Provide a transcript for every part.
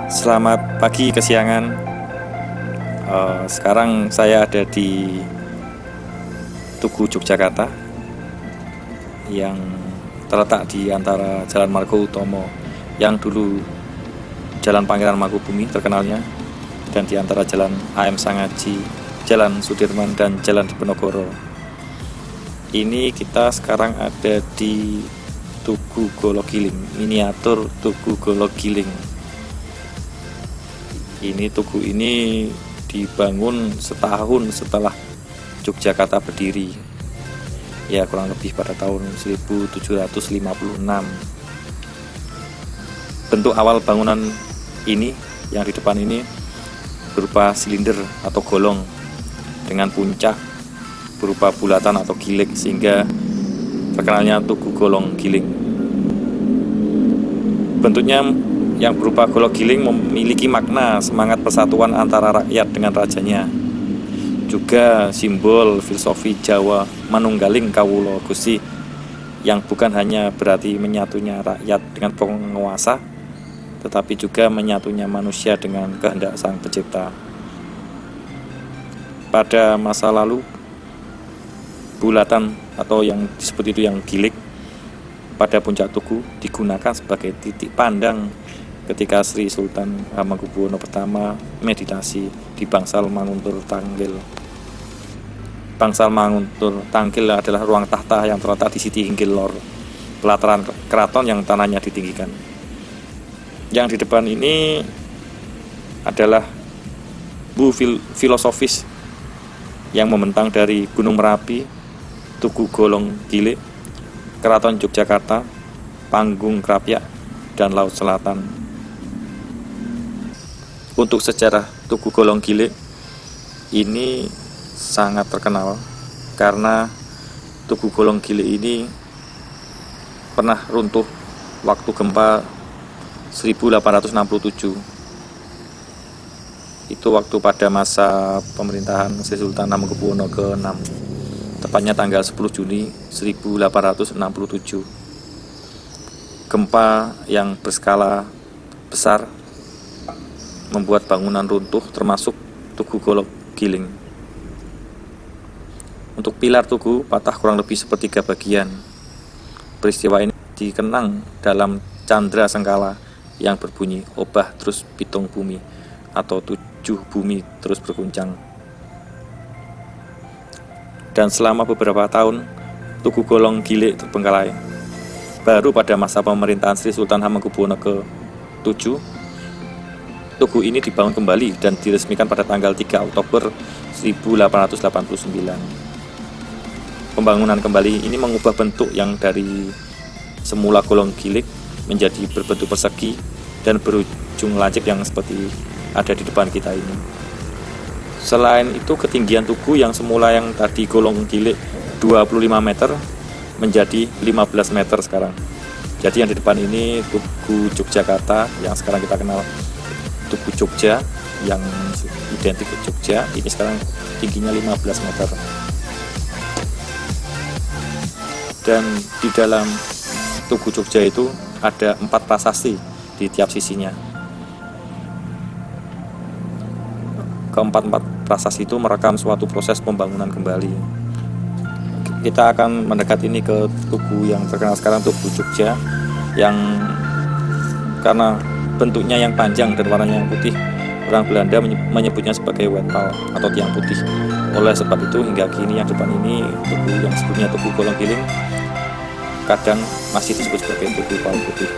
Selamat pagi kesiangan. Sekarang saya ada di Tugu Yogyakarta yang terletak di antara Jalan Margoutomo yang dulu Jalan Pangeran Mangkubumi terkenalnya, dan di antara Jalan AM Sangaji, Jalan Sudirman, dan Jalan Diponegoro. Ini kita sekarang ada di Tugu Gologiling, miniatur Tugu Gologiling. Tugu ini dibangun setahun setelah Yogyakarta berdiri, ya kurang lebih pada tahun 1756. Bentuk awal bangunan ini yang di depan ini berupa silinder atau golong dengan puncak berupa bulatan atau gilik, sehingga terkenalnya Tugu Golong Giling. Bentuknya yang berupa golok giling memiliki makna semangat persatuan antara rakyat dengan rajanya, juga simbol filosofi Jawa manunggaling kawula Gusti, yang bukan hanya berarti menyatunya rakyat dengan penguasa, tetapi juga menyatunya manusia dengan kehendak Sang Pencipta. Pada masa lalu, bulatan atau yang disebut itu yang gilik pada puncak tugu digunakan sebagai titik pandang ketika Sri Sultan Hamengkubuwono pertama meditasi di Bangsal Manguntur Tangkil. Bangsal Manguntur Tangkil adalah ruang tahta yang terletak di Siti Hinggil Lor, pelataran keraton yang tanahnya ditinggikan. Yang di depan ini adalah bu filosofis yang membentang dari Gunung Merapi, Tugu Golong Gilik, Keraton Yogyakarta, Panggung Krapyak, dan Laut Selatan. Untuk sejarah Tugu Golong Gilik ini sangat terkenal karena Tugu Golong Gilik ini pernah runtuh waktu gempa 1867. Itu waktu pada masa pemerintahan Sri Sultan Hamengkubuwono ke-6, tepatnya tanggal 10 Juni 1867. Gempa yang berskala besar membuat bangunan runtuh, termasuk Tugu Golong Giling. Untuk pilar tugu patah kurang lebih sepertiga bagian. Peristiwa ini dikenang dalam Candra Sengkala yang berbunyi obah terus pitung bumi, atau 7 bumi terus berguncang. Dan selama beberapa tahun Tugu Golong Gilik terbengkalai. Baru pada masa pemerintahan Sri Sultan Hamengkubuwono ke-7, tugu ini dibangun kembali dan diresmikan pada tanggal 3 Oktober 1889. Pembangunan kembali ini mengubah bentuk yang dari semula golong gilik menjadi berbentuk persegi dan berujung lancip yang seperti ada di depan kita ini. Selain itu, ketinggian tugu yang semula yang tadi golong gilik 25 meter menjadi 15 meter sekarang. Jadi yang di depan ini Tugu Yogyakarta yang sekarang kita kenal Tugu Jogja, yang identik ke Jogja, ini sekarang tingginya 15 meter. Dan di dalam Tugu Jogja itu ada 4 prasasti di tiap sisinya. Keempat prasasti itu merekam suatu proses pembangunan kembali. Kita akan mendekat ini ke tugu yang terkenal sekarang, Tugu Jogja, yang karena bentuknya yang panjang dan warnanya yang putih, orang Belanda menyebutnya sebagai wental atau tiang putih. Oleh sebab itu hingga kini yang depan ini, tugu yang sebelumnya Tugu Golong Giling, kadang masih disebut sebagai Tugu Palu Putih.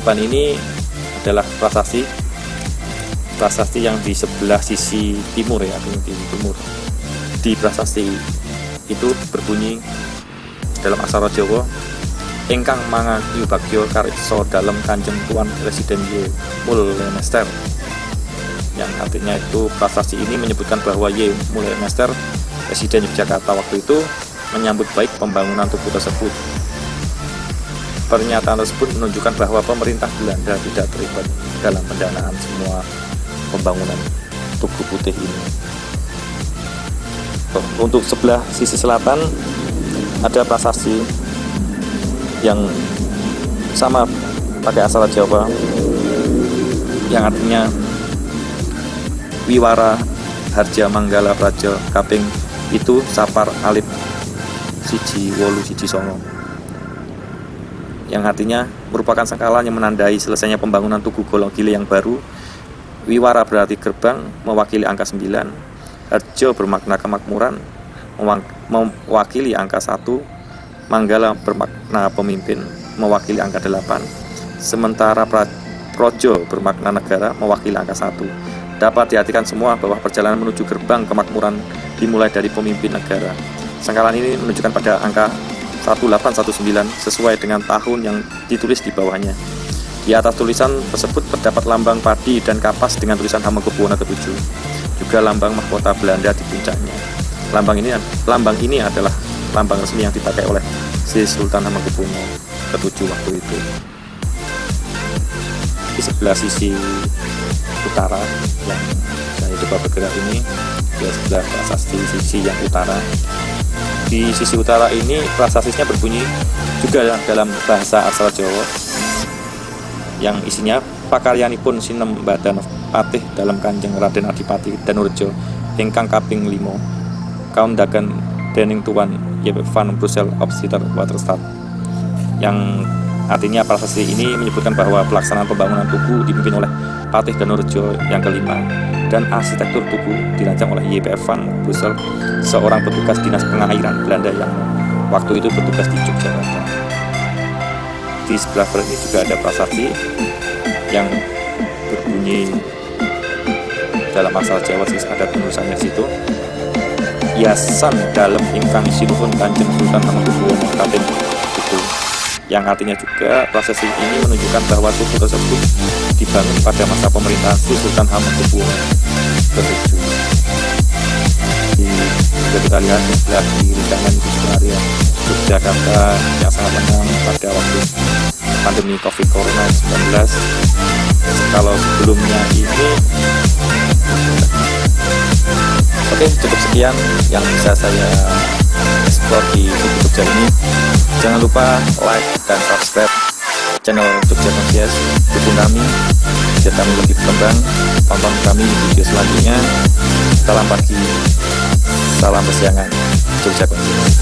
Depan ini adalah prasasti yang di sebelah sisi timur, ya, di timur. Di prasasti itu berbunyi dalam aksara Jawa, ingkang mangayu bagyo kariksa dalem Kanjeng Tuan Presiden Y. Mullemester, yang artinya itu prasasti ini menyebutkan bahwa Y. Mullemester, Presiden Yogyakarta waktu itu, menyambut baik pembangunan tugu tersebut. Pernyataan tersebut menunjukkan bahwa pemerintah Belanda tidak terlibat dalam pendanaan semua pembangunan Tugu Putih ini. Untuk sebelah sisi selatan ada prasasti yang sama pakai aksara Jawa yang artinya Wiwara Harja Manggala Praja Kaping itu Sapar Alip Siji Wolu Siji Songo, yang artinya merupakan sengkala yang menandai selesainya pembangunan Tugu Golonggili yang baru. Wiwara berarti gerbang, mewakili angka 9. Harjo bermakna kemakmuran, mewakili angka 1. Manggala bermakna pemimpin, mewakili angka 8. Sementara Projo bermakna negara, mewakili angka 1. Dapat diartikan semua bahwa perjalanan menuju gerbang kemakmuran dimulai dari pemimpin negara. Sengkalan ini menunjukkan pada angka 1819 sesuai dengan tahun yang ditulis di bawahnya. Di atas tulisan tersebut terdapat lambang padi dan kapas dengan tulisan Hamengkubuwono ke-7. Juga lambang mahkota Belanda di puncaknya. Lambang ini adalah lambang resmi yang dipakai oleh Sri Sultan Hamengkubuwono ke-7 waktu itu. Di sebelah sisi utara yang saya coba bergerak ini, di sebelah prasasti sisi yang utara. Di sisi utara ini prasastisnya berbunyi juga dalam bahasa aksara Jawa yang isinya pakaryanipun sinem badan patih dalam Kanjeng Raden Adipati Danurjo ingkang kaping 5 kaundaken dening Tuan J.P. van Brussel Opsiter Waterstad, yang artinya prasasti ini menyebutkan bahwa pelaksanaan pembangunan tugu dipimpin oleh Patih Danurjo yang kelima dan arsitektur tugu dirancang oleh J.P. van Brussel, seorang petugas dinas pengairan Belanda yang waktu itu bertugas di Yogyakarta. Di sebelah barat ini juga ada prasasti yang berbunyi dalam aksara Jawa, ada penulisannya di situ. Yasan dalam ingkang sinuhun Kanjeng Sultan Hamengkubuwono kaping 7, yang artinya juga prasasti ini menunjukkan bahwa tugu tersebut dibangun pada masa pemerintahan Sri Sultan Hamengkubuwono ke-7. Jika kita lihat di sebelah kiri kanan itu juga area Yogyakarta yang sangat lengang pada waktu pandemi COVID-19. Kalau sebelumnya ini, oke, cukup sekian yang bisa saya explore di Tugu Jogja ini. Jangan lupa like dan subscribe channel Jogja Conscious. Dukung kami biar kami lebih berkembang. Tonton kami di video selanjutnya. Salam pagi, salam persiangan, Jogja Conscious.